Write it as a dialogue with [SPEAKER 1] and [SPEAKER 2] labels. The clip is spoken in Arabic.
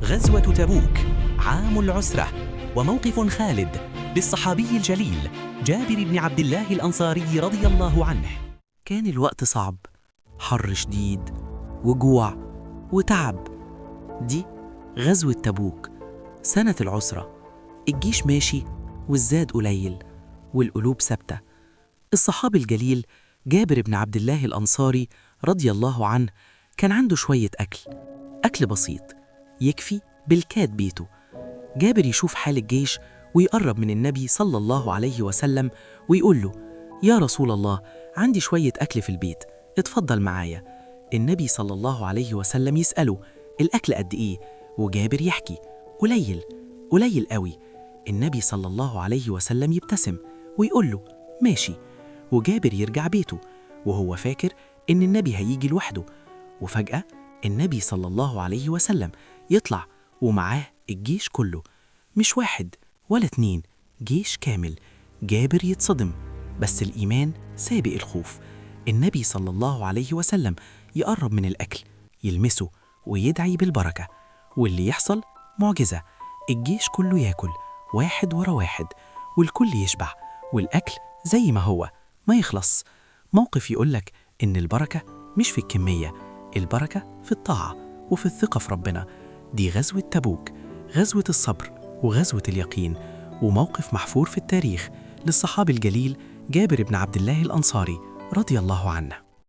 [SPEAKER 1] غزوة تبوك، عام العسرة، وموقف خالد للصحابي الجليل جابر بن عبد الله الأنصاري رضي الله عنه.
[SPEAKER 2] كان الوقت صعب، حر شديد وجوع وتعب. دي غزوة تبوك، سنة العسرة. الجيش ماشي والزاد قليل والقلوب ثابتة. الصحابي الجليل جابر بن عبد الله الأنصاري رضي الله عنه كان عنده شوية أكل بسيط يكفي بالكاد بيته. جابر يشوف حال الجيش ويقرب من النبي صلى الله عليه وسلم ويقول له: يا رسول الله، عندي شوية أكل في البيت، اتفضل معايا. النبي صلى الله عليه وسلم يسأله: الأكل قد إيه؟ وجابر يحكي: قليل قوي. النبي صلى الله عليه وسلم يبتسم ويقول له: ماشي. وجابر يرجع بيته وهو فاكر إن النبي هيجي لوحده. وفجأة النبي صلى الله عليه وسلم يطلع ومعاه الجيش كله، مش واحد ولا اتنين، جيش كامل. جابر يتصدم، بس الإيمان سابق الخوف. النبي صلى الله عليه وسلم يقرب من الأكل، يلمسه ويدعي بالبركة، واللي يحصل معجزة. الجيش كله ياكل واحد ورا واحد، والكل يشبع، والأكل زي ما هو ما يخلص. موقف يقولك إن البركة مش في الكمية، البركة في الطاعة وفي الثقة في ربنا. دي غزوة تبوك، غزوة الصبر وغزوة اليقين، وموقف محفور في التاريخ للصحابي الجليل جابر بن عبد الله الأنصاري رضي الله عنه.